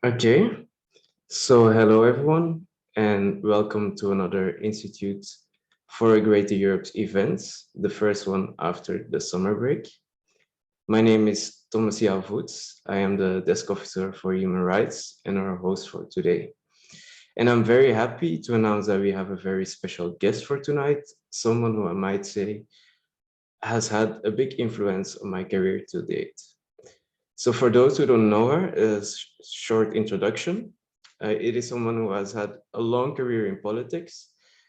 Okay, so hello everyone, and welcome to another Institute for a Greater Europe event, the first one after the summer break. My name is Thomas Voets. I am the desk officer for human rights and our host for today. And I'm very happy to announce that we have a very special guest for tonight, someone who I might say has had a big influence on my career to date. So for those who don't know her, a short introduction. It is someone who has had a long career in politics,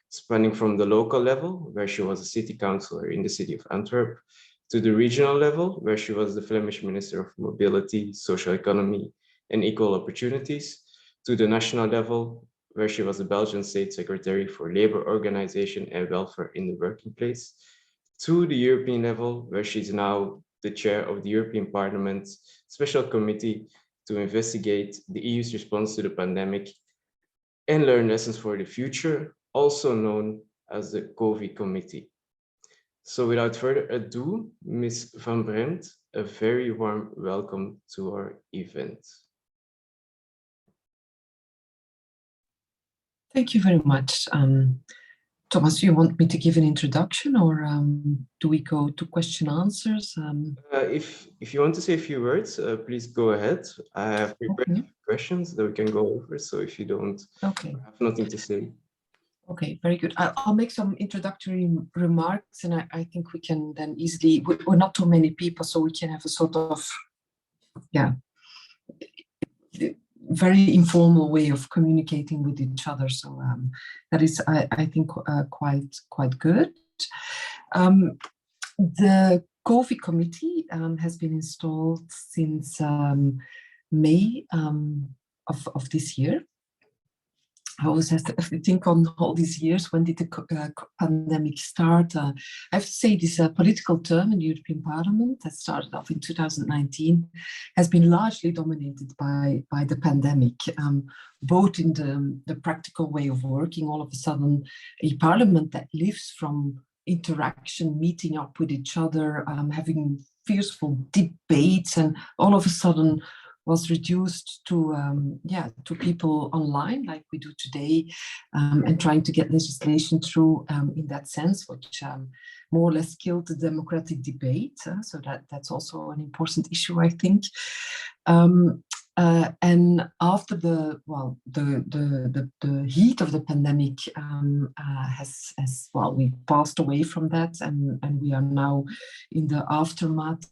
spanning from the local level, where she was a city councillor in the city of Antwerp, to the regional level, where she was the Flemish Minister of Mobility, Social Economy, and Equal Opportunities, to the national level, where she was the Belgian State Secretary for Labour Organization and Welfare in the Working Place, to the European level, where she's now the chair of the European Parliament's Special Committee to investigate the EU's response to the pandemic and learn lessons for the future, also known as the COVI Committee. So without further ado, Ms. Van Brempt, a very warm welcome to our event. Thank you very much. Thomas, you want me to give an introduction, or do we go to question answers? If you want to say a few words, please go ahead. I have prepared a few questions that we can go over. So if you don't have nothing to say. Okay, very good. I'll make some introductory remarks, and I think we can then easily, we're not too many people, so we can have a sort of, very informal way of communicating with each other. So that is, I think, quite good. The COVI committee has been installed since May of this year. I always have to think on all these years, when did the pandemic start? I have to say this political term in the European Parliament that started off in 2019 has been largely dominated by the pandemic, both in the practical way of working. All of a sudden, a parliament that lives from interaction, meeting up with each other, having fierceful debates, and all of a sudden was reduced to people online like we do today, and trying to get legislation through in that sense, which more or less killed the democratic debate. So that's also an important issue, I think. And after the heat of the pandemic we passed away from that, and we are now in the aftermath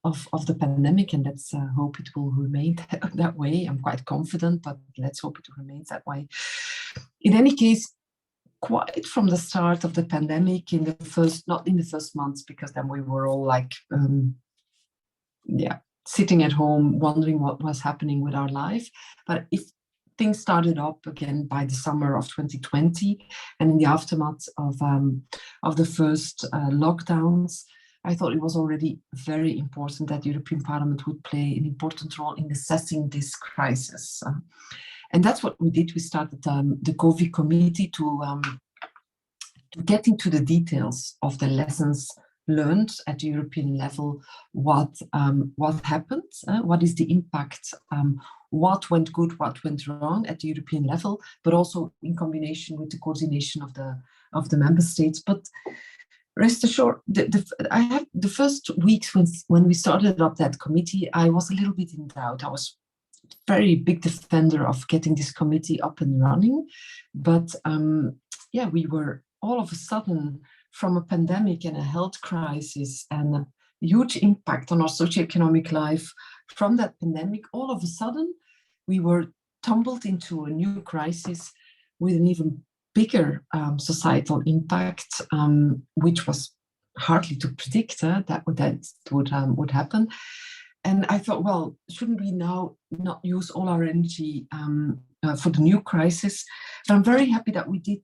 of the pandemic, and let's hope it will remain that way. I'm quite confident, but let's hope it remains that way. In any case, quite from the start of the pandemic, not in the first months, because then we were all like, sitting at home, wondering what was happening with our life. But if things started up again by the summer of 2020, and in the aftermath of the first lockdowns, I thought it was already very important that the European Parliament would play an important role in assessing this crisis. And that's what we did. We started the COVI committee to get into the details of the lessons learned at the European level. What happened, what is the impact, what went good, what went wrong at the European level, but also in combination with the coordination of the member states. But rest assured, I had the first weeks when we started up that committee, I was a little bit in doubt. I was a very big defender of getting this committee up and running, but we were all of a sudden, from a pandemic and a health crisis and a huge impact on our socioeconomic life from that pandemic, all of a sudden we were tumbled into a new crisis with an even bigger societal impact, which was hardly to predict that would happen. And I thought, well, shouldn't we now not use all our energy for the new crisis? And I'm very happy that we did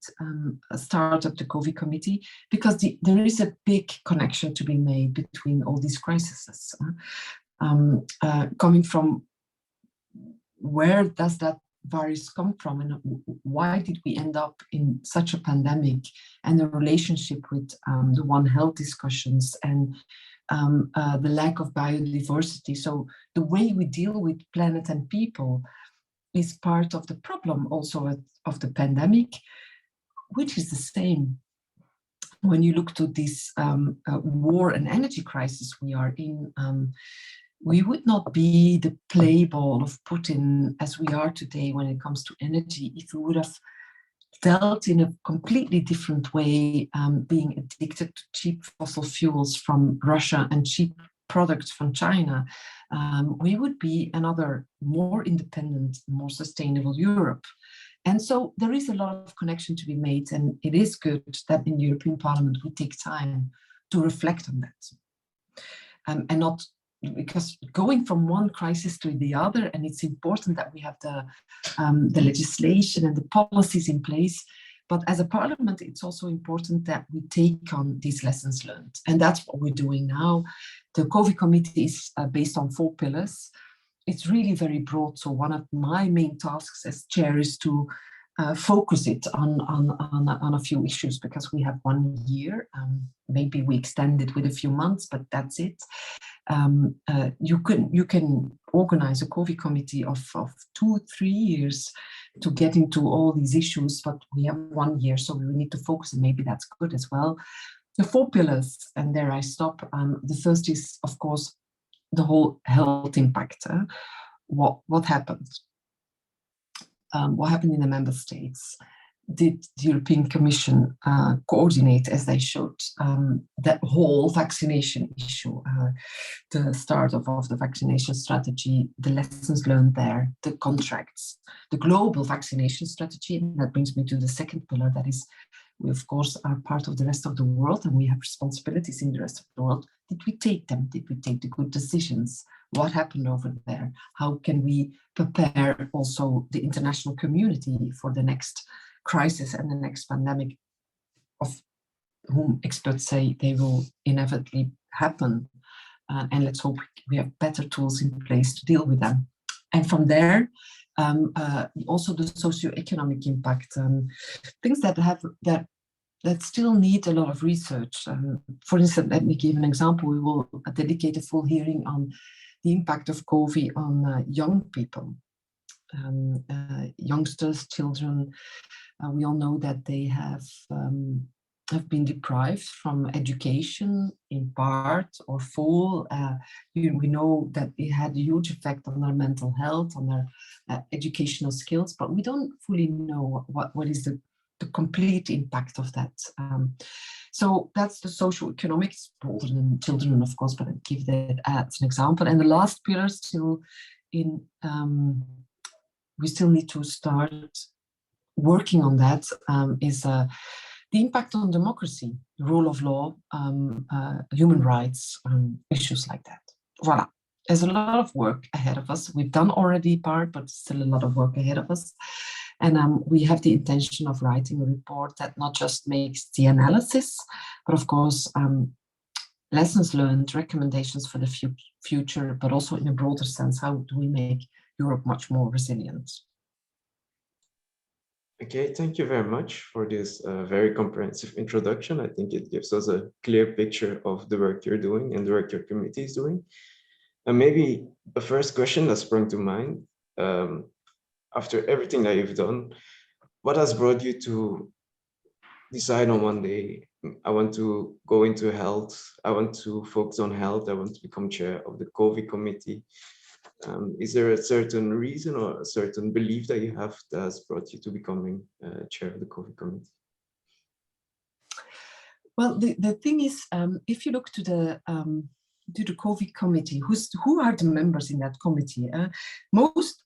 start up the COVI committee, because there is a big connection to be made between all these crises. Coming from where does that virus come from, and why did we end up in such a pandemic, and the relationship with the One Health discussions and the lack of biodiversity. So the way we deal with planet and people is part of the problem also of the pandemic, which is the same when you look to this war and energy crisis we are in. We would not be the play ball of Putin as we are today when it comes to energy if we would have dealt in a completely different way, being addicted to cheap fossil fuels from Russia and cheap products from China. We would be another more independent, more sustainable Europe. And so there is a lot of connection to be made, and it is good that in the European Parliament we take time to reflect on that. And not because going from one crisis to the other, and it's important that we have the legislation and the policies in place, but as a parliament, it's also important that we take on these lessons learned. And that's what we're doing now. The COVI committee is based on 4 pillars. It's really very broad. So one of my main tasks as chair is to focus it on a few issues, because we have 1 year. Maybe we extend it with a few months, but that's it. You can organize a COVI committee of 2-3 years to get into all these issues, but we have 1 year, so we need to focus, and maybe that's good as well. The 4 pillars, and there I stop. The first is, of course, the whole health impact. What happened? What happened in the member states? Did the European Commission coordinate, as they should, that whole vaccination issue, the start of the vaccination strategy, the lessons learned there, the contracts, the global vaccination strategy? And that brings me to the second pillar, that is, we of course are part of the rest of the world, and we have responsibilities in the rest of the world. Did we take them? Did we take the good decisions? What happened over there? How can we prepare also the international community for the next crisis and the next pandemic, of whom experts say they will inevitably happen? And let's hope we have better tools in place to deal with them. And from there, also the socioeconomic impact, things that still need a lot of research. For instance, let me give an example. We will dedicate a full hearing on the impact of COVID on young people, youngsters, children. We all know that they have been deprived from education in part or full. We know that it had a huge effect on their mental health, on their educational skills, but we don't fully know what is the complete impact of that. So that's the social economics, broader than children, of course, but I give that as an example. And the last pillar still in, we still need to start working on that, is the impact on democracy, the rule of law, human rights, issues like that. Voila. There's a lot of work ahead of us. We've done already part, but still a lot of work ahead of us. And we have the intention of writing a report that not just makes the analysis, but of course, lessons learned, recommendations for the future, but also in a broader sense, how do we make Europe much more resilient? Okay, thank you very much for this very comprehensive introduction. I think it gives us a clear picture of the work you're doing and the work your committee is doing. And maybe the first question that sprung to mind, after everything that you've done, what has brought you to decide on one day, I want to go into health, I want to focus on health, I want to become chair of the COVI committee? Is there a certain reason or a certain belief that you have that has brought you to becoming chair of the COVI committee? Well, the thing is, if you look to the COVI committee, who are the members in that committee? Most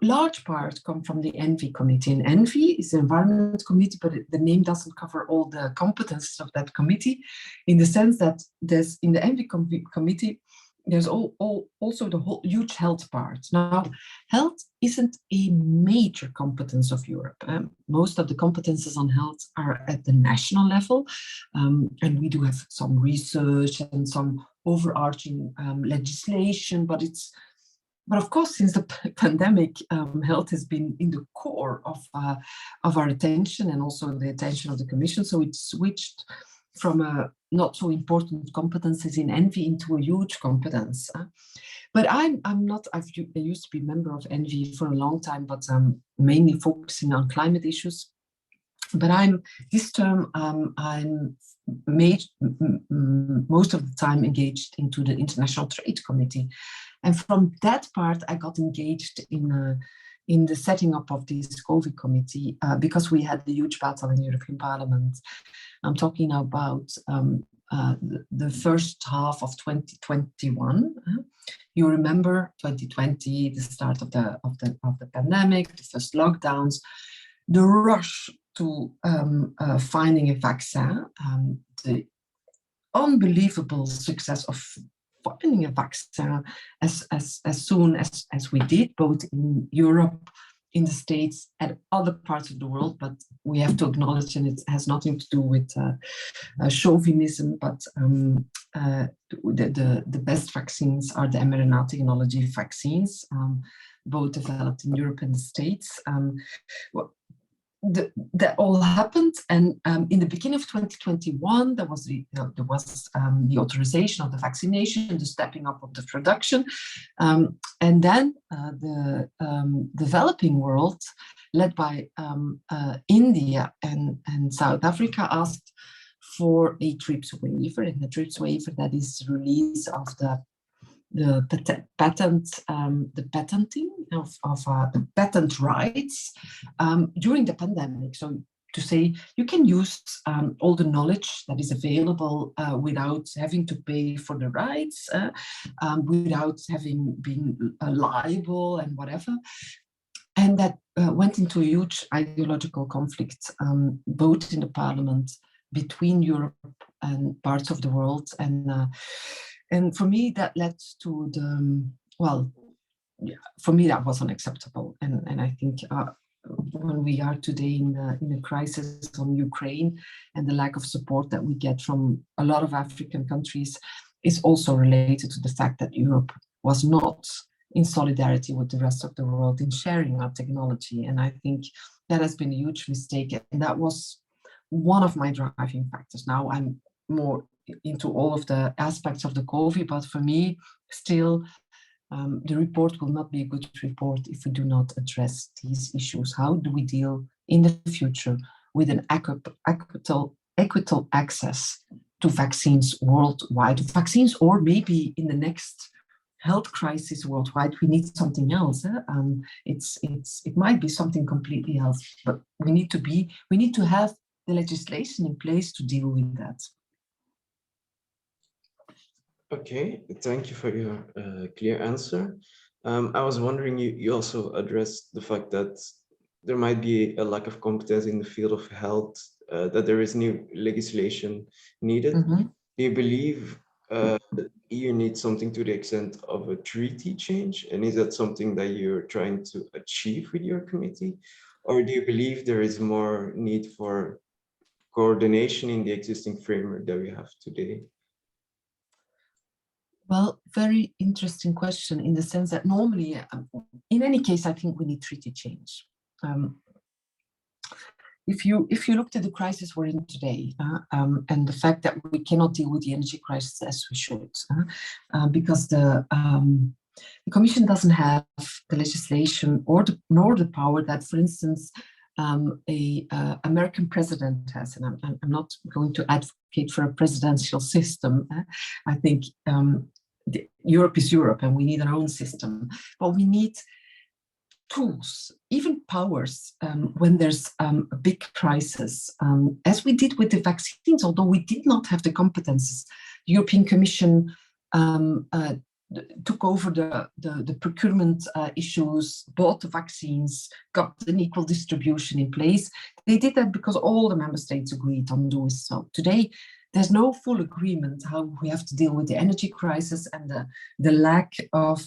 large part come from the ENVI committee, and ENVI is the environment committee, but the name doesn't cover all the competences of that committee, in the sense that there's in the ENVI committee there's also the whole huge health part. Now, health isn't a major competence of Europe. Most of the competences on health are at the national level, and we do have some research and some overarching legislation, but it's But of course, since the pandemic, health has been in the core of our attention and also the attention of the Commission. So it switched from a not so important competences in ENVI into a huge competence. But I'm not, I used to be a member of ENVI for a long time, but I'm mainly focusing on climate issues. But this term, I'm most of the time engaged into the International Trade Committee. And from that part, I got engaged in the setting up of this COVI committee because we had a huge battle in the European Parliament. I'm talking about the first half of 2021. You remember 2020, the start of the pandemic, the first lockdowns, the rush to finding a vaccine, the unbelievable success of finding a vaccine as soon as we did, both in Europe, in the States, and other parts of the world. But we have to acknowledge, and it has nothing to do with chauvinism, but the best vaccines are the mRNA technology vaccines, both developed in Europe and the States. That all happened, and in the beginning of 2021, there was the authorization of the vaccination, the stepping up of the production, and then the developing world, led by India and South Africa, asked for a TRIPS waiver, and the TRIPS waiver, that is release of the patenting of the patent rights during the pandemic. So to say you can use all the knowledge that is available without having to pay for the rights, without having been liable and whatever. And that went into a huge ideological conflict, both in the parliament, between Europe and parts of the world. And for me, that led to for me, that was unacceptable. And I think when we are today in a crisis on Ukraine, and the lack of support that we get from a lot of African countries is also related to the fact that Europe was not in solidarity with the rest of the world in sharing our technology. And I think that has been a huge mistake. And that was one of my driving factors. Now I'm more into all of the aspects of the COVI, but for me, still, the report will not be a good report if we do not address these issues. How do we deal in the future with an equitable access to vaccines worldwide? Vaccines, or maybe in the next health crisis worldwide, we need something else. It might be something completely else, but we need to have the legislation in place to deal with that. Okay, thank you for your clear answer. I was wondering, you also addressed the fact that there might be a lack of competence in the field of health, that there is new legislation needed. Mm-hmm. Do you believe the EU needs something to the extent of a treaty change? And is that something that you're trying to achieve with your committee? Or do you believe there is more need for coordination in the existing framework that we have today? Well, very interesting question, in the sense that normally, in any case, I think we need treaty change. If you looked at the crisis we're in today, and the fact that we cannot deal with the energy crisis as we should, because the Commission doesn't have the legislation nor the power that, for instance, a American president has. And I'm not going to advocate for a presidential system. I think Europe is Europe, and we need our own system. But we need tools, even powers, when there's a big crisis, as we did with the vaccines. Although we did not have the competences, the European Commission took over the procurement issues, bought the vaccines, got an equal distribution in place. They did that because all the member states agreed on doing so. Today, there's no full agreement how we have to deal with the energy crisis and the lack of,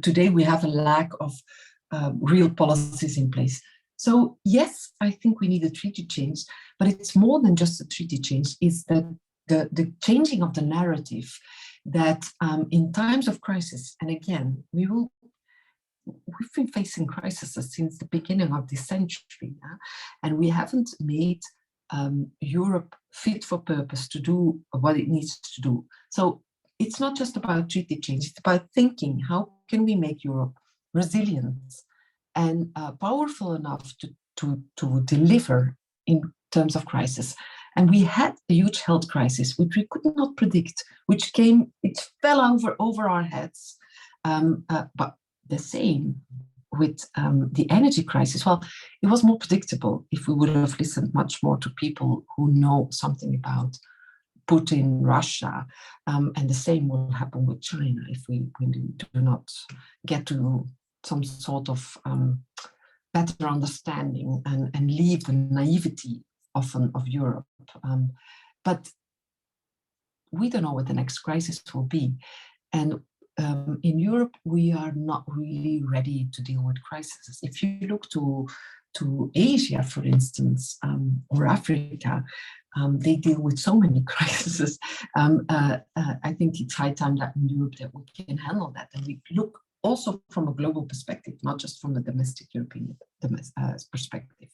today we have a lack of real policies in place. So yes, I think we need a treaty change, but it's more than just a treaty change. It's the changing of the narrative, that in times of crisis, and again, we've been facing crises since the beginning of this century, and we haven't made Europe fit for purpose to do what it needs to do. So it's not just about treaty change, it's about thinking, how can we make Europe resilient and powerful enough to deliver in terms of crisis. And we had a huge health crisis, which we could not predict, it fell over our heads. But the same with the energy crisis. Well, it was more predictable if we would have listened much more to people who know something about Putin, Russia, and the same will happen with China if we do not get to some sort of better understanding and leave the naivety often of Europe. But we don't know what the next crisis will be. And in Europe, we are not really ready to deal with crises. If you look to Asia, for instance, or Africa, they deal with so many crises. I think it's high time that in Europe that we can handle that. And we look also from a global perspective, not just from a domestic European perspective.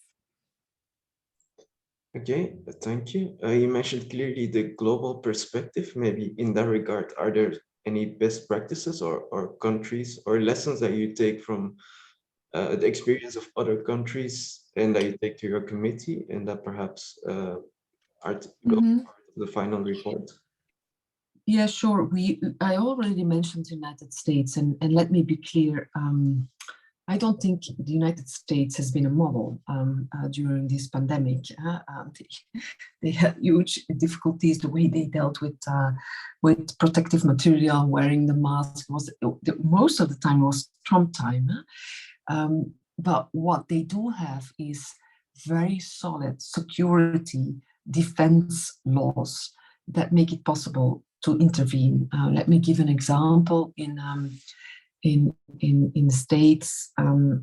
Okay, thank you. You mentioned clearly the global perspective. Maybe in that regard, are there any best practices or countries or lessons that you take from the experience of other countries and that you take to your committee and that perhaps are part of the final report? Yeah, sure. I already mentioned the United States, and let me be clear. I don't think the United States has been a model during this pandemic. They had huge difficulties. The way they dealt with protective material, wearing the mask most of the time was Trump time. But what they do have is very solid security defense laws that make it possible to intervene. Let me give an example. In the States,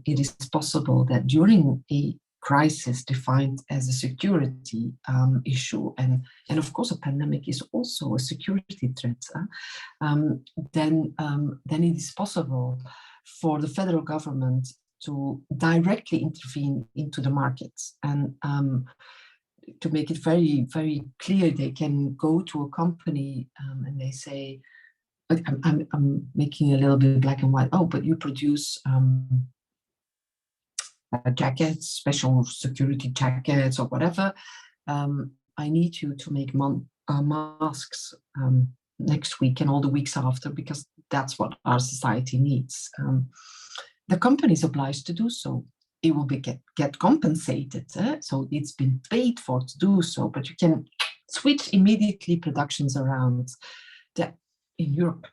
it is possible that during a crisis defined as a security issue, and of course a pandemic is also a security threat, then it is possible for the federal government to directly intervene into the markets. And to make it very, very clear, they can go to a company and they say, I'm making a little bit black and white. Oh, but you produce jackets, special security jackets or whatever. I need you to make masks next week and all the weeks after, because that's what our society needs. The company is obliged to do so. It will get compensated. So it's been paid for to do so, but you can switch immediately productions around. That in Europe,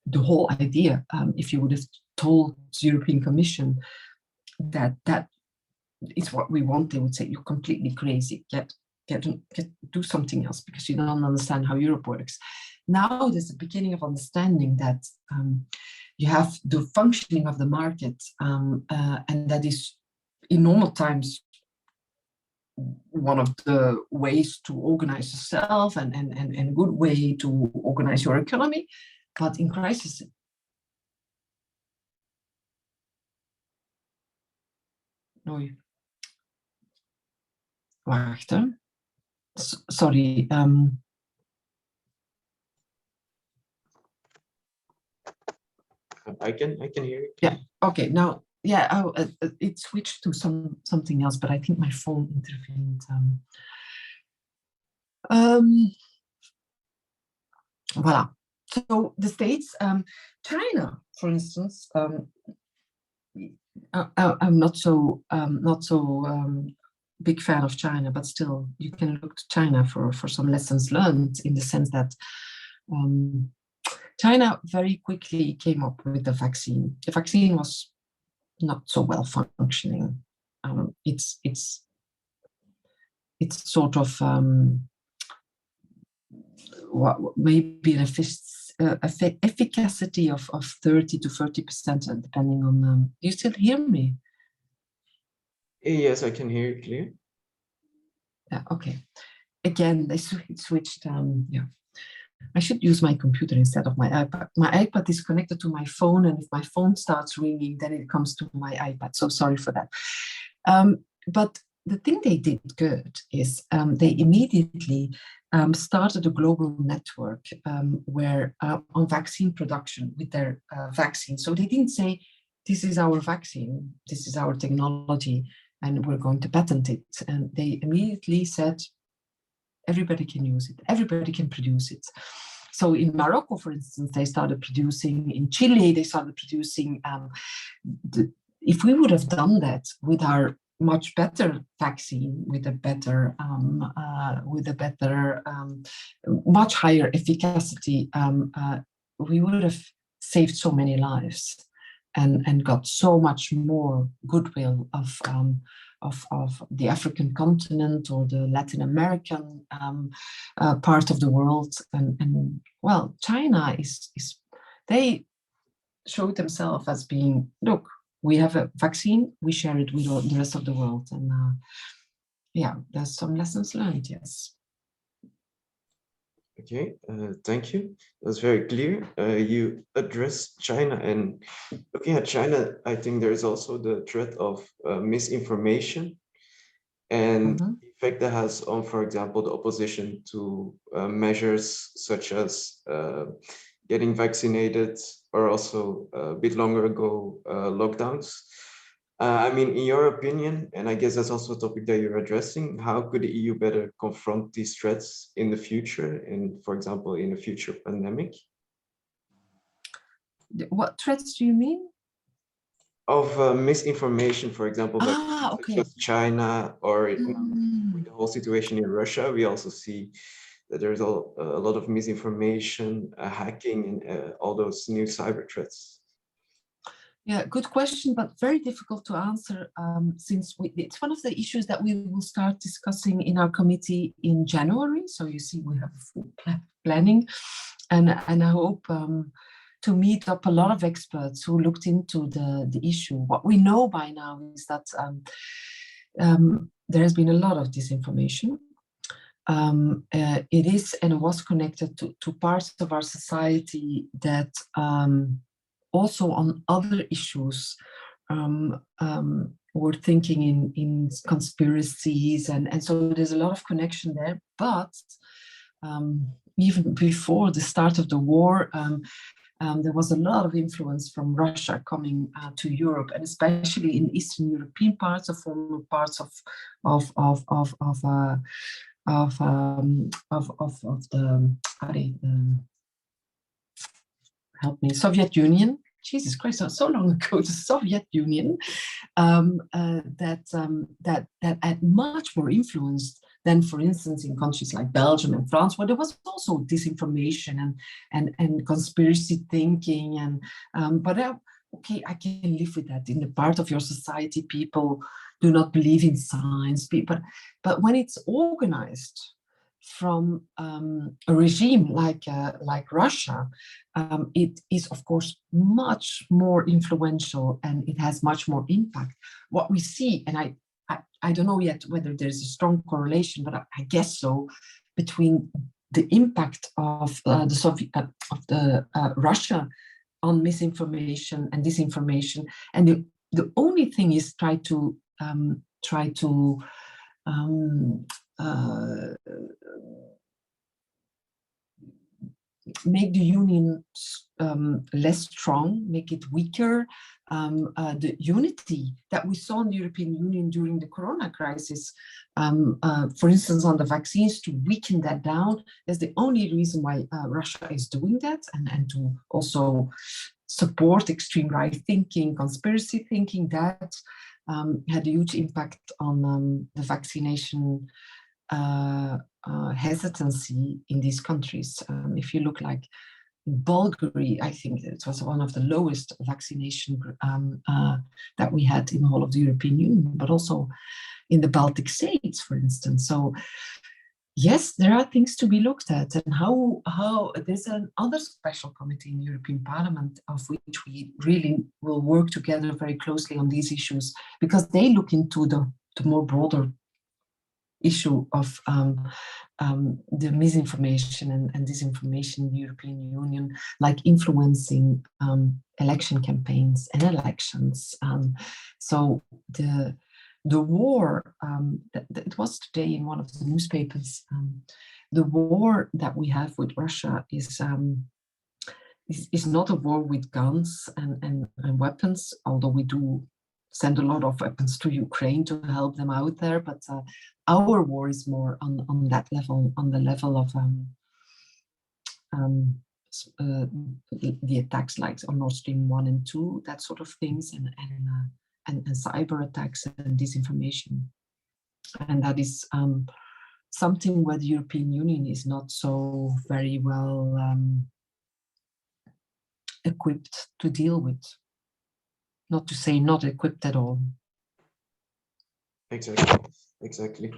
the whole idea, if you would have told the European Commission that is what we want, they would say, you're completely crazy. Do something else because you don't understand how Europe works. Now there's a beginning of understanding that you have the functioning of the market, and that is in normal times one of the ways to organize yourself and good way to organize your economy. But in crisis, wacht, sorry. I can hear you. Yeah. Okay. Now, yeah, it switched to something else, but I think my phone intervened. Voilà. So the States, China, for instance, I'm not so big fan of China, but still, you can look to China for some lessons learned, in the sense that China very quickly came up with the vaccine. The vaccine was not so well functioning. It's sort of maybe an efficacy of 30 to 30%, depending on. Do you still hear me? Yes, I can hear you clear. Yeah. Okay. Again, they switched. Yeah. I should use my computer instead of my iPad. My iPad is connected to my phone, and if my phone starts ringing, then it comes to my iPad. So sorry for that. But the thing they did good is they immediately started a global network where on vaccine production with their vaccine. So they didn't say, this is our vaccine, this is our technology, and we're going to patent it. And they immediately said, everybody can use it, everybody can produce it. So in Morocco, for instance, they started producing, in Chile, they started producing. If we would have done that with our much better vaccine, with a better, much higher efficacy, we would have saved so many lives and got so much more goodwill of the African continent or the Latin American part of the world. And well, China they showed themselves as being, look, we have a vaccine, we share it with the rest of the world. And yeah, there's some lessons learned, yes. Okay, thank you. That's very clear. You addressed China, and looking at China, I think there is also the threat of misinformation and the effect that has on, for example, the opposition to measures such as getting vaccinated, or also a bit longer ago, lockdowns. I mean, in your opinion, and I guess that's also a topic that you're addressing, how could the EU better confront these threats in the future, and for example, in a future pandemic? What threats do you mean? Of misinformation, for example, by Okay. such as China, or with the whole situation in Russia, we also see that there's a lot of misinformation, hacking, and all those new cyber threats. Yeah, good question, but very difficult to answer since it's one of the issues that we will start discussing in our committee in January. So you see, we have full planning, and I hope to meet up a lot of experts who looked into the issue. What we know by now is that there has been a lot of disinformation. It is and was connected to parts of our society that also on other issues we're thinking in conspiracies, and so there's a lot of connection there. But even before the start of the war, there was a lot of influence from Russia coming to Europe, and especially in Eastern European parts, or former parts of the help me, Soviet Union. Jesus Christ, so long ago, the Soviet Union, that had much more influence than, for instance, in countries like Belgium and France, where there was also disinformation and conspiracy thinking. But okay, I can live with that. In the part of your society, people do not believe in science, but when it's organized from a regime like Russia, it is of course much more influential, and it has much more impact. What we see, and I don't know yet whether there's a strong correlation, but I guess so, between the impact of Russia on misinformation and disinformation, and the only thing is try to make the union less strong, make it weaker. The unity that we saw in the European Union during the Corona crisis, for instance, on the vaccines, to weaken that down, is the only reason why Russia is doing that, and to also support extreme right thinking, conspiracy thinking, that had a huge impact on the vaccination hesitancy in these countries. If you look like in Bulgaria, I think it was one of the lowest vaccination that we had in the whole of the European Union, but also in the Baltic states, for instance. So yes, there are things to be looked at, and how there's another special committee in the European Parliament of which we really will work together very closely on these issues, because they look into the more broader issue of the misinformation and disinformation in the European Union, like influencing election campaigns and elections. So the war, it was today in one of the newspapers, the war that we have with Russia is not a war with guns and weapons, although we do send a lot of weapons to Ukraine to help them out there. But our war is more on that level, on the level of the attacks like on Nord Stream 1 and 2, that sort of things, and cyber attacks and disinformation. And that is something where the European Union is not so very well equipped to deal with. Not to say not equipped at all. Exactly.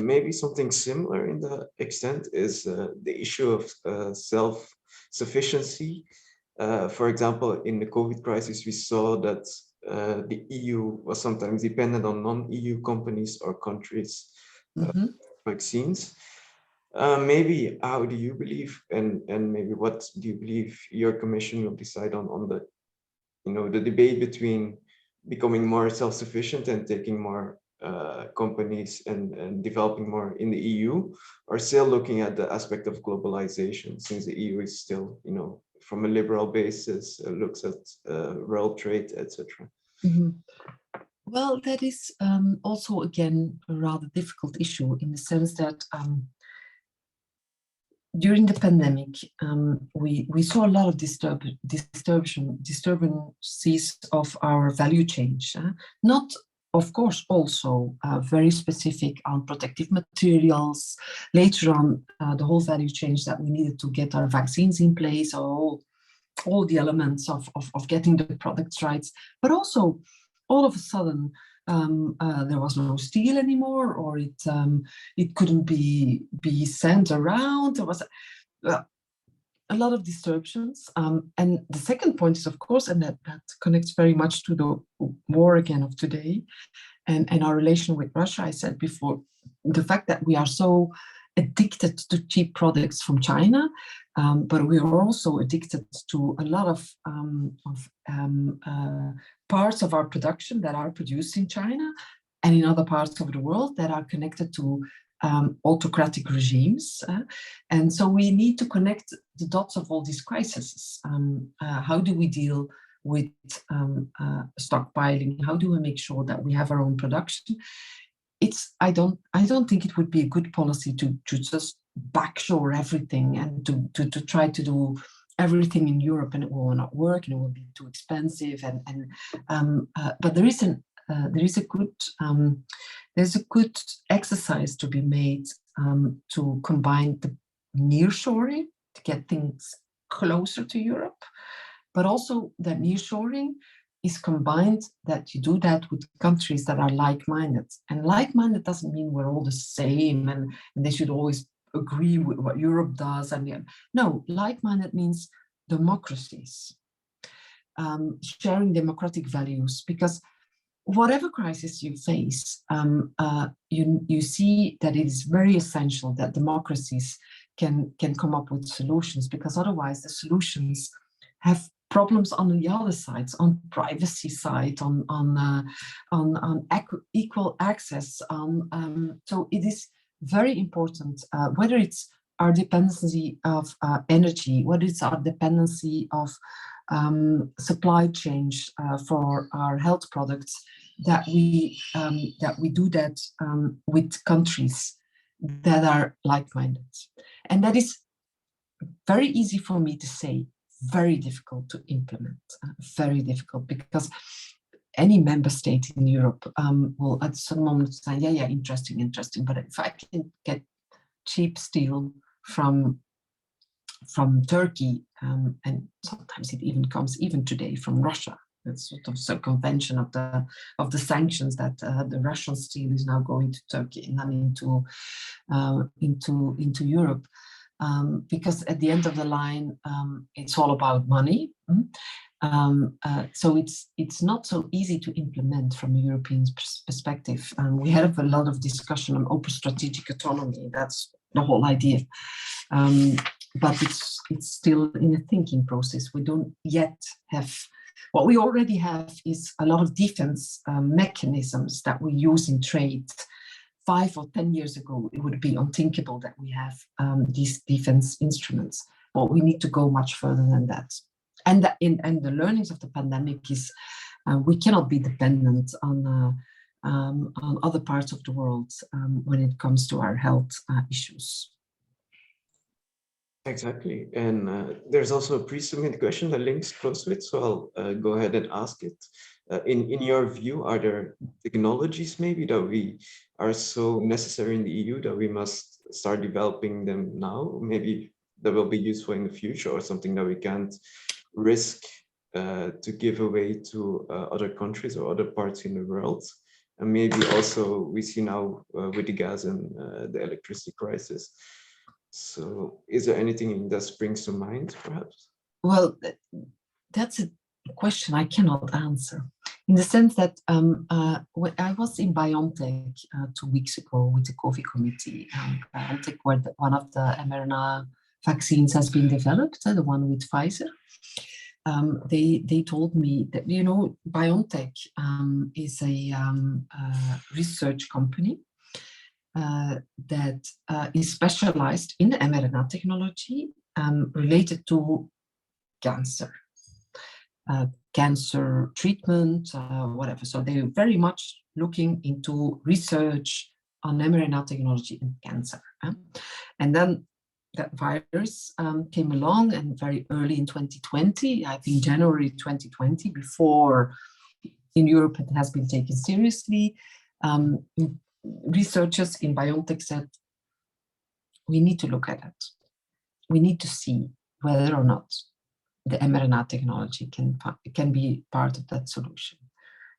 Maybe something similar in the extent is the issue of self-sufficiency. For example, in the COVID crisis, we saw that the EU was sometimes dependent on non-EU companies or countries' vaccines. Maybe how do you believe, and maybe what do you believe your commission will decide on the, the debate between becoming more self-sufficient and taking more companies and developing more in the EU, or still looking at the aspect of globalization, since the EU is still, from a liberal basis, looks at world trade, etc. Well, that is also, again, a rather difficult issue in the sense that during the pandemic, we saw a lot of disturbances of our value chain. Not, of course, also very specific on protective materials. Later on, the whole value chain that we needed to get our vaccines in place, all the elements of getting the products right, but also all of a sudden there was no steel anymore, or it couldn't be sent around. There was a lot of disturbances. And the second point is, of course, and that connects very much to the war again of today and our relation with Russia. I said before, the fact that we are so addicted to cheap products from China, but we are also addicted to a lot of parts of our production that are produced in China and in other parts of the world that are connected to autocratic regimes. And so we need to connect the dots of all these crises. How do we deal with stockpiling? How do we make sure that we have our own production? I don't think it would be a good policy to just backshore everything and to try to do everything in Europe, and it will not work and it will be too expensive. But there's a good exercise to be made to combine the nearshoring to get things closer to Europe, but also that nearshoring is combined, that you do that with countries that are like-minded. And like-minded doesn't mean we're all the same and they should always agree with what Europe does. No, like-minded means democracies, sharing democratic values, because whatever crisis you face, you see that it is very essential that democracies can come up with solutions, because otherwise the solutions have problems on the other sides, on privacy side, on equal access. So it is very important, whether it's our dependency of energy, whether it's our dependency of supply chains for our health products, that we do that with countries that are like-minded. And that is very easy for me to say, very difficult to implement, very difficult, because any member state in Europe will at some moment say, yeah, interesting, but if I can get cheap steel from Turkey, and sometimes it even comes even today from Russia, that's sort of circumvention of the sanctions that the Russian steel is now going to Turkey and then into Europe. Because at the end of the line, it's all about money. So it's not so easy to implement from a European perspective. We have a lot of discussion on open strategic autonomy. That's the whole idea. But it's still in a thinking process. We don't yet have, what we already have is a lot of defense mechanisms that we use in trade. 5 or 10 years ago, it would be unthinkable that we have these defense instruments, but we need to go much further than that. And the learnings of the pandemic is we cannot be dependent on other parts of the world when it comes to our health issues. Exactly. And there's also a pre-submitted question that links close to it, so I'll go ahead and ask it. In your view, are there technologies maybe that we are so necessary in the EU that we must start developing them now? Maybe that will be useful in the future, or something that we can't risk to give away to other countries or other parts in the world? And maybe also we see now with the gas and the electricity crisis. So is there anything that springs to mind, perhaps? Well, that's a question I cannot answer, in the sense that when I was in BioNTech 2 weeks ago with the COVI committee. BioNTech, where one of the mRNA vaccines has been developed, the one with Pfizer. They told me that, you know, BioNTech is a research company that is specialized in the mRNA technology related to cancer. Cancer treatment, whatever. So they're very much looking into research on mRNA technology and cancer. And then that virus came along, and very early in 2020, I think January 2020, before in Europe it has been taken seriously, researchers in BioNTech said, we need to look at it. We need to see whether or not the mRNA technology can be part of that solution.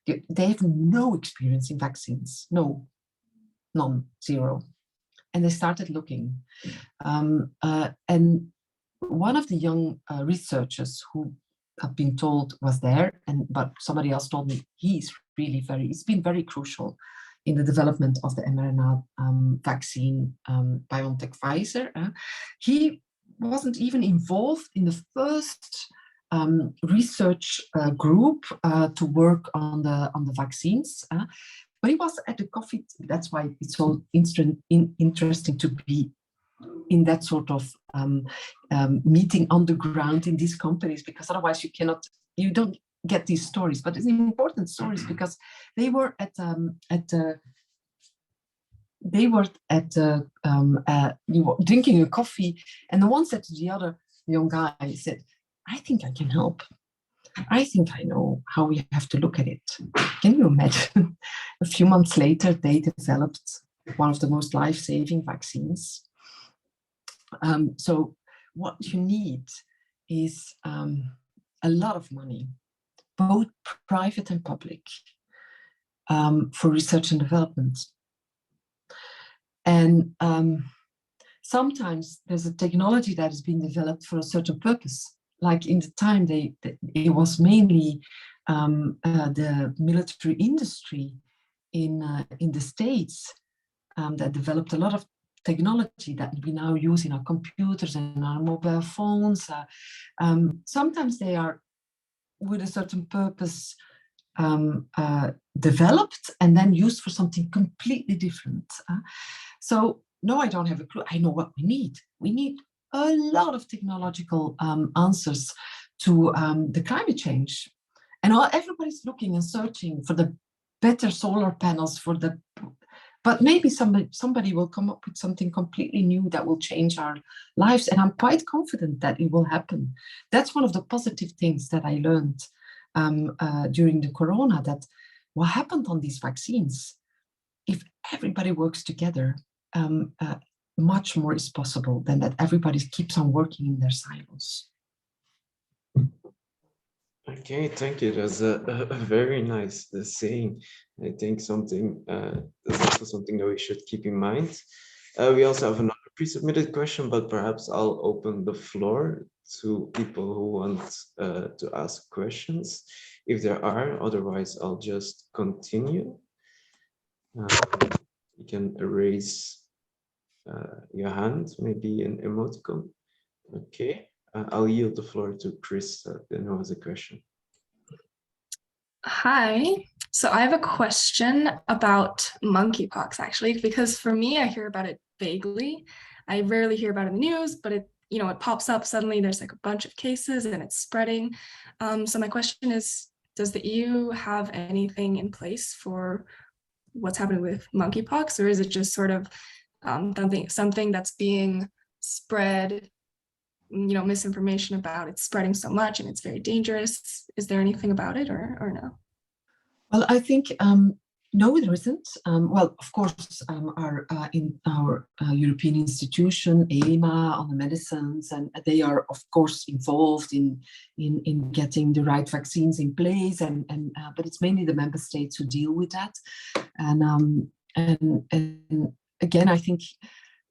They have no experience in vaccines, none, zero. And they started looking. And one of the young researchers who have been told was there, but somebody else told me he's been very crucial in the development of the mRNA vaccine, BioNTech Pfizer. He wasn't even involved in the first research group to work on the vaccines. But he was at the COVID. That's why it's so interesting to be in that sort of meeting on the ground in these companies, because otherwise you don't get these stories. But it's important stories because they were drinking a coffee, and the one said to the other young guy, said, "I think I can help. I think I know how we have to look at it." Can you imagine? A few months later, they developed one of the most life-saving vaccines. So what you need is a lot of money, both private and public, for research and development. And sometimes there's a technology that has been developed for a certain purpose. Like in the time, it was mainly the military industry in the States that developed a lot of technology that we now use in our computers and our mobile phones. Sometimes they are with a certain purpose developed and then used for something completely different. So no, I don't have a clue. I know what we need. We need a lot of technological answers to the climate change. And everybody's looking and searching for the better solar panels, but maybe somebody will come up with something completely new that will change our lives. And I'm quite confident that it will happen. That's one of the positive things that I learned during the corona, that what happened on these vaccines, if everybody works together, much more is possible than that everybody keeps on working in their silos. Okay, thank you. That's a very nice saying. I think that's also something that we should keep in mind. We also have another pre-submitted question, but perhaps I'll open the floor to people who want to ask questions, if there are. Otherwise, I'll just continue. You can raise your hand, maybe an emoticon. Okay, I'll yield the floor to Chris, then who has a question. Hi. So I have a question about monkeypox, actually, because for me, I hear about it vaguely. I rarely hear about it in the news, but it pops up suddenly. There's like a bunch of cases and it's spreading. So my question is, does the EU have anything in place for what's happening with monkeypox, or is it just sort of something that's being spread, misinformation about it's spreading so much and it's very dangerous? Is there anything about it or no? Well, I think no, there isn't. Well, of course, in our European institution, EMA, on the medicines, and they are, of course, involved in getting the right vaccines in place, but it's mainly the member states who deal with that. And again, I think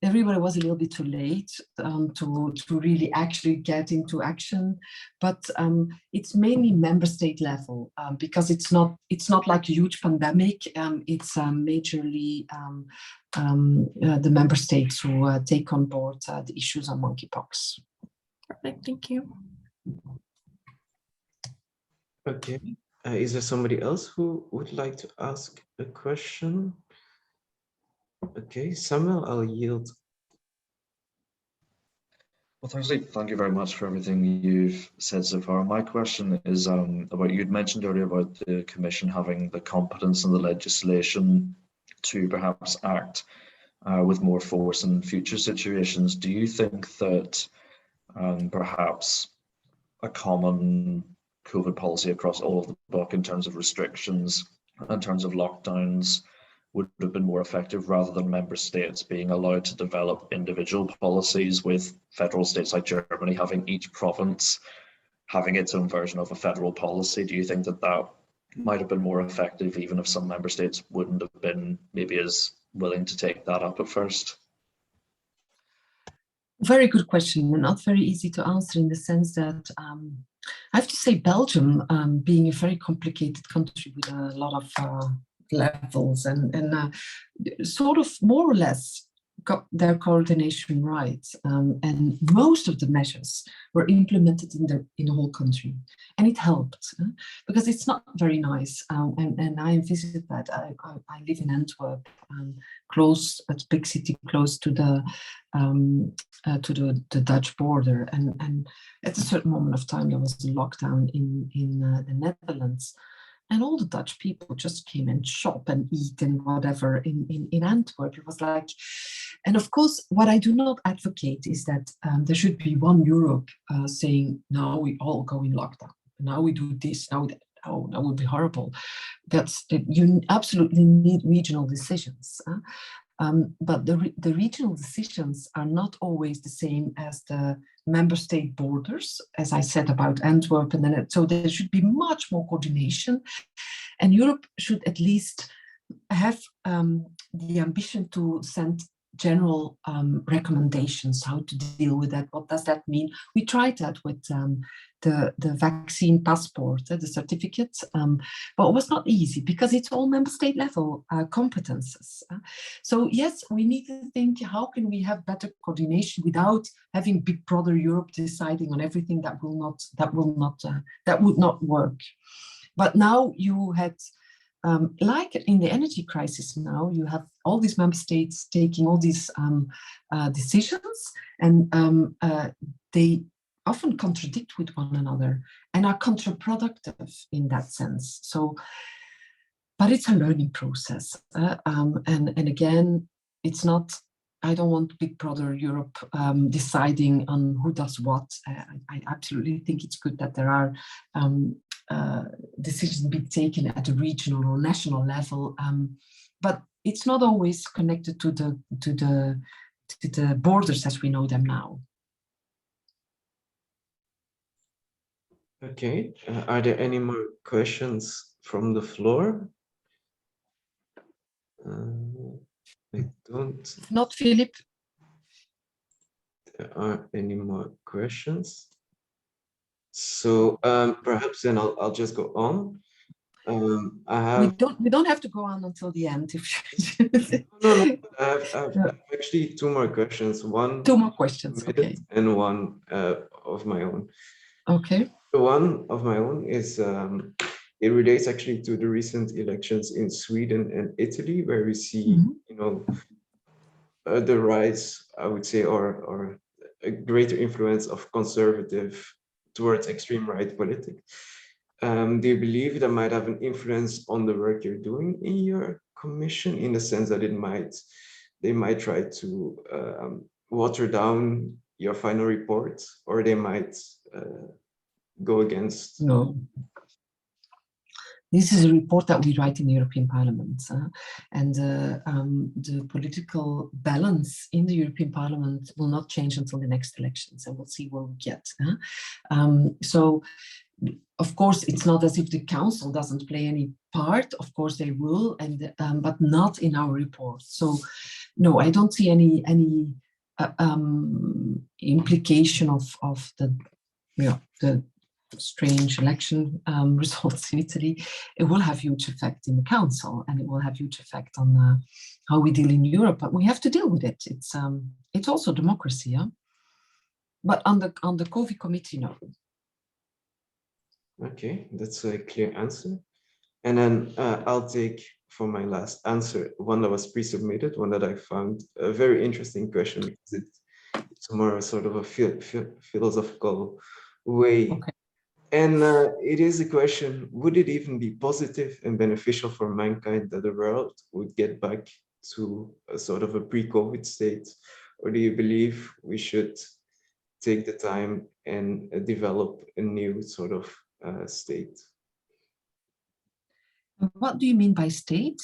everybody was a little bit too late to really actually get into action, but it's mainly member state level because it's not like a huge pandemic. It's majorly the member states who take on board the issues on monkeypox. Perfect, thank you. Okay, is there somebody else who would like to ask a question? Okay, Samuel, I'll yield. Well, thank you very much for everything you've said so far. My question is about, you'd mentioned earlier about the Commission having the competence and the legislation to perhaps act with more force in future situations. Do you think that perhaps a common COVID policy across all of the book in terms of restrictions, in terms of lockdowns, would have been more effective rather than member states being allowed to develop individual policies, with federal states like Germany having each province having its own version of a federal policy? Do you think that that might have been more effective, even if some member states wouldn't have been maybe as willing to take that up at first? Very good question, and not very easy to answer, in the sense that I have to say Belgium, being a very complicated country with a lot of levels and sort of more or less got their coordination right, and most of the measures were implemented in the whole country, and it helped because it's not very nice. And I visited that. I live in Antwerp, close, a big city close to the Dutch border, and at a certain moment of time there was a lockdown in the Netherlands. And all the Dutch people just came and shop and eat and whatever in Antwerp. It was like, and of course, what I do not advocate is that there should be one Europe saying, now we all go in lockdown. Now we do this, now that. Oh, that would be horrible. You absolutely need regional decisions. But the regional decisions are not always the same as the member state borders, as I said about Antwerp, and then so there should be much more coordination, and Europe should at least have the ambition to send general recommendations how to deal with that. What does that mean? We tried that with the vaccine passport, the certificate, but it was not easy because it's all member state level competences. So yes, we need to think, how can we have better coordination without having Big Brother Europe deciding on everything? That would not work. But now you had, like in the energy crisis now, you have all these member states taking all these decisions, and they often contradict with one another and are counterproductive in that sense. So, but it's a learning process. And again, it's not, I don't want Big Brother Europe deciding on who does what. I absolutely think it's good that there are decisions being taken at a regional or national level, but it's not always connected to the borders as we know them now. Okay, are there any more questions from the floor? I don't. Not Philip. There are any more questions? So perhaps then I'll just go on. I We have don't have to go on until the end. If no. I have actually two more questions. One two more questions. submitted Okay. and one of my own. Okay. The one of my own is it relates actually to the recent elections in Sweden and Italy, where we see, you know, the rise, I would say, or a greater influence of conservative towards extreme right politics. Do you believe that might have an influence on the work you're doing in your commission, in the sense that they might try to water down your final report, or they might go against? No. This is a report that we write in the European Parliament, and the political balance in the European Parliament will not change until the next elections, and we'll see where we get. So, of course, it's not as if the Council doesn't play any part. Of course, they will, and but not in our report. So, no, I don't see any implication of the strange election results in Italy. It will have huge effect in the Council, and it will have huge effect on how we deal in Europe. But we have to deal with it. It's also democracy, yeah. But on the COVI committee, no. Okay, that's a clear answer. And then I'll take for my last answer one that was pre-submitted, one that I found a very interesting question, because it's more sort of a philosophical way. Okay. And it is a question: would it even be positive and beneficial for mankind that the world would get back to a sort of a pre-COVID state? Or do you believe we should take the time and develop a new sort of state? What do you mean by state?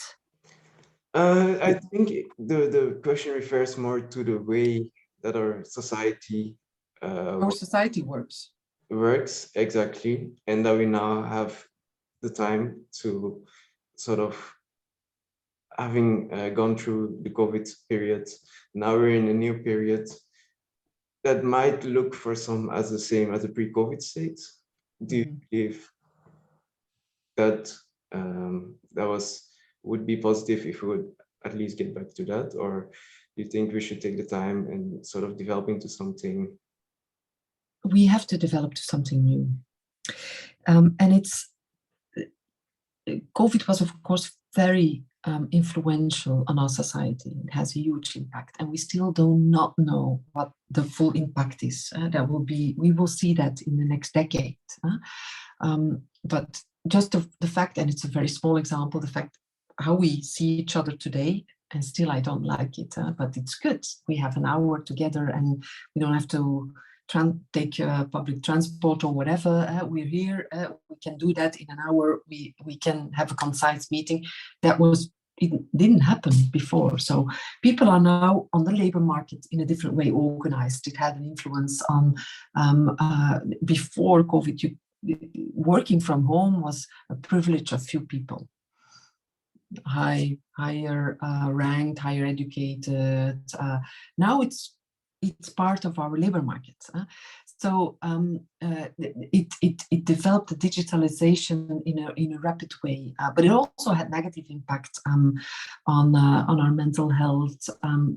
I think the question refers more to the way that our society works, exactly, and that we now have the time to sort of, having gone through the COVID period, now we're in a new period that might look for some as the same as a pre-COVID state. Do you believe that would be positive if we would at least get back to that, or do you think we should take the time and sort of develop into something? We have to develop to something new, and COVID was, of course, very influential on our society. It has a huge impact, and we still do not know what the full impact is. We will see that in the next decade. But just the fact, and it's a very small example, the fact how we see each other today, and still I don't like it, but it's good. We have an hour together, and we don't have to take public transport or whatever. We're here. We can do that in an hour. We can have a concise meeting. It didn't happen before. So people are now on the labor market in a different way organized. It had an influence on before COVID. Working from home was a privilege of few people, higher ranked, higher educated. Now it's part of our labor market. So it developed a digitalization in a rapid way, but it also had negative impact on our mental health.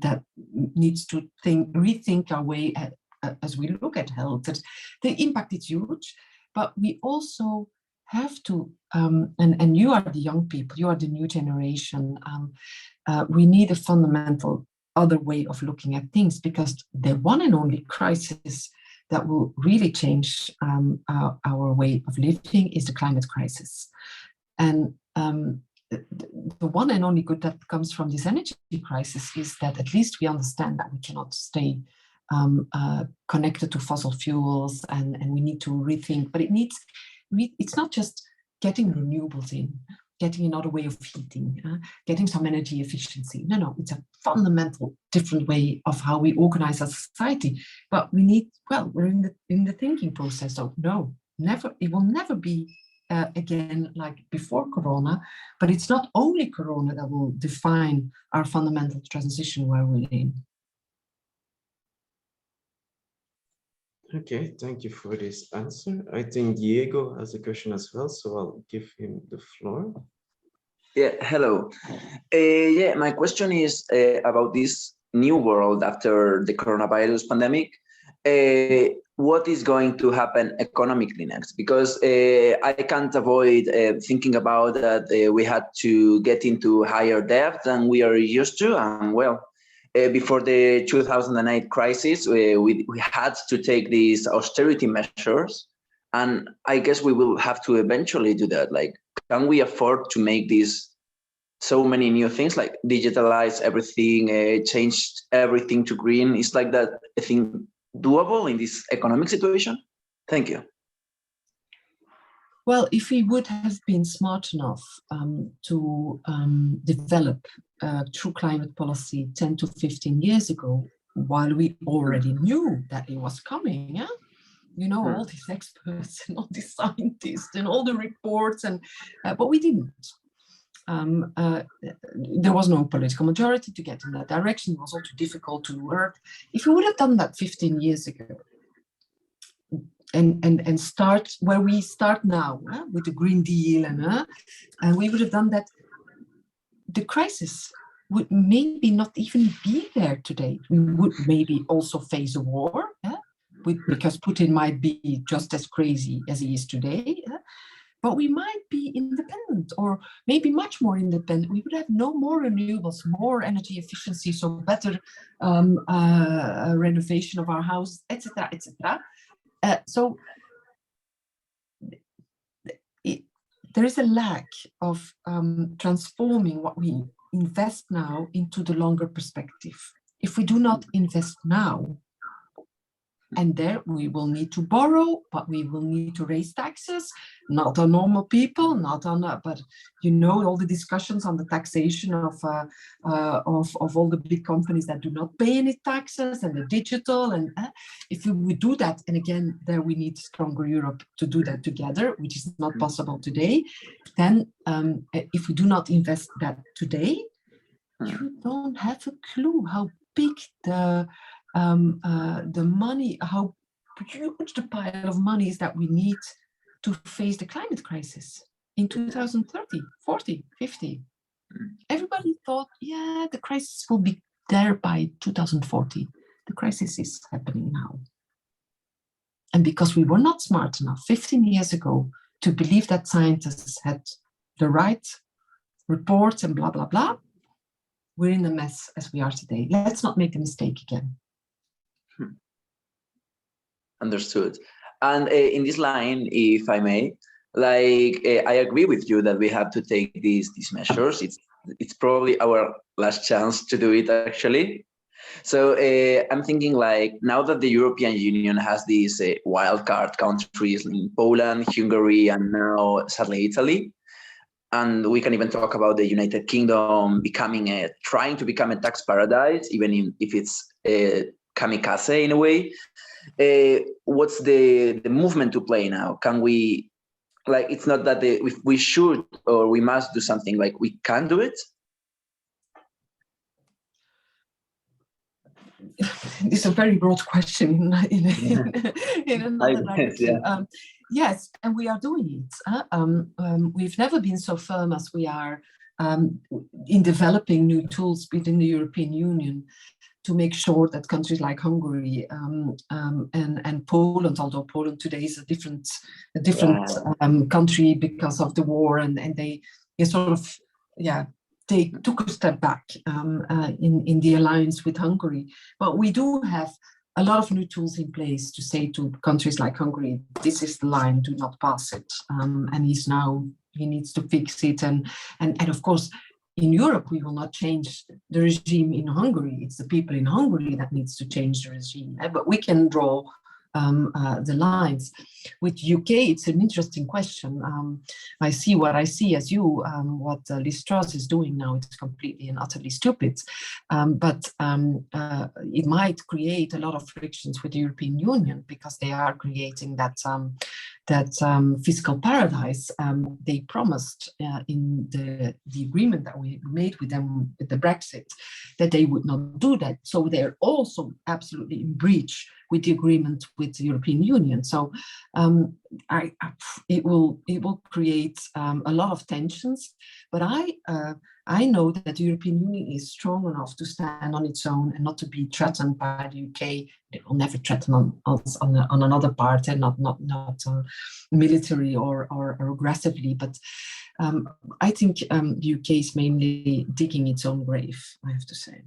That needs to rethink our way as we look at health. The impact is huge, but we also have to, and you are the young people, you are the new generation. We need a fundamental other way of looking at things, because the one and only crisis that will really change our way of living is the climate crisis. And the one and only good that comes from this energy crisis is that at least we understand that we cannot stay connected to fossil fuels, and we need to rethink. But it's not just getting renewables in, getting another way of heating, getting some energy efficiency. No, it's a fundamental different way of how we organize our society. But we're in the thinking process. So no, never, it will never be again like before Corona. But it's not only Corona that will define our fundamental transition where we're in. Okay, thank you for this answer. I think Diego has a question as well, so I'll give him the floor. Yeah, hello. Yeah, my question is about this new world after the coronavirus pandemic. What is going to happen economically next? Because I can't avoid thinking about that we had to get into higher debt than we are used to. And well, before the 2008 crisis, we had to take these austerity measures. And I guess we will have to eventually do that. Like, can we afford to make these so many new things, like digitalize everything, change everything to green? Is like that a thing doable in this economic situation? Thank you. Well, if we would have been smart enough to develop true climate policy 10 to 15 years ago, while we already knew that it was coming, yeah? You know, all these experts and all these scientists and all the reports, and but we didn't. There was no political majority to get in that direction. It was all too difficult to work. If we would have done that 15 years ago, and start where we start now, with the Green Deal, and we would have done that, the crisis would maybe not even be there today. We would maybe also face a war, because Putin might be just as crazy as he is today. But we might be independent, or maybe much more independent. We would have no more renewables, more energy efficiency, so better renovation of our house, etc., etc. So there is a lack of transforming what we invest now into the longer perspective. If we do not invest now, and there we will need to borrow, but we will need to raise taxes, not on normal people, not on, but you know, all the discussions on the taxation of all the big companies that do not pay any taxes, and the digital, and if we would do that, and again, there we need stronger Europe to do that together, which is not possible today. Then if we do not invest that today, you don't have a clue how big the money, how huge the pile of money is that we need to face the climate crisis in 2030, 40, 50. Everybody thought, yeah, the crisis will be there by 2040. The crisis is happening now. And because we were not smart enough 15 years ago to believe that scientists had the right reports and blah, blah, blah, we're in the mess as we are today. Let's not make the mistake again. Understood. And in this line, if I may, like I agree with you that we have to take these measures. It's probably our last chance to do it, actually. So I'm thinking, like, now that the European Union has these wildcard countries in Poland, Hungary, and now sadly Italy, and we can even talk about the United Kingdom trying to become a tax paradise, even if it's kamikaze in a way. What's the movement to play now? Can we, like, it's not that if we should or we must do something, like we can do it? It's a very broad question in another direction. Yeah. Yes, and we are doing it. We've never been so firm as we are in developing new tools within the European Union to make sure that countries like Hungary and Poland, although Poland today is a different country because of the war, and they sort of, they took a step back in the alliance with Hungary. But we do have a lot of new tools in place to say to countries like Hungary, this is the line, do not pass it. And he needs to fix it. And of course, in Europe, we will not change the regime in Hungary. It's the people in Hungary that needs to change the regime. But we can draw the lines. With UK, it's an interesting question. I see what I see as you, what Liz Truss is doing now. It's completely and utterly stupid. But it might create a lot of frictions with the European Union because they are creating that fiscal paradise they promised in the agreement that we made with them with the Brexit, that they would not do that. So they're also absolutely in breach with the agreement with the European Union. So it will create a lot of tensions. But I know that the European Union is strong enough to stand on its own and not to be threatened by the UK. It will never threaten on us on another part, and not military or aggressively. But I think the UK is mainly digging its own grave, I have to say.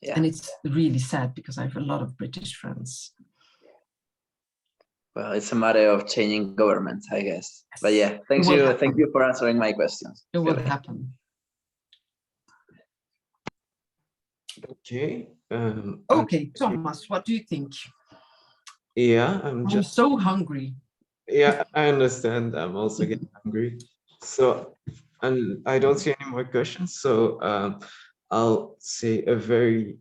Yeah. And it's really sad because I have a lot of British friends. Well, it's a matter of changing government, I guess. Yes. But yeah, thank you for answering my questions. It will happen. Okay. Okay, Thomas, what do you think? Yeah, I'm so hungry. Yeah, I understand. I'm also getting hungry. So, and I don't see any more questions. So I'll say a very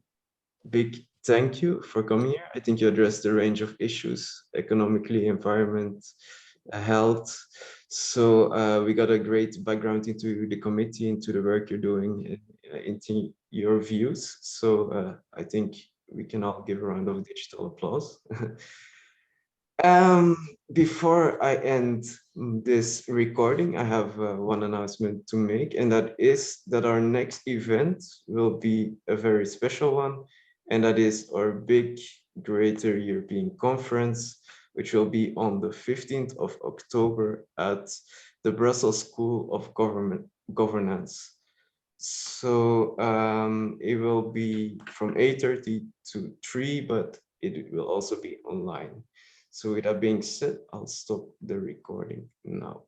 big thank you for coming here. I think you addressed a range of issues, economically, environment, health. So we got a great background into the committee, into the work you're doing, into your views. So I think we can all give a round of digital applause. Before I end this recording, I have one announcement to make, and that is that our next event will be a very special one, and that is our big Greater European Conference, which will be on the 15th of October at the Brussels School of Governance. So it will be from 8:30 to 3, but it will also be online. So with that being said, I'll stop the recording now.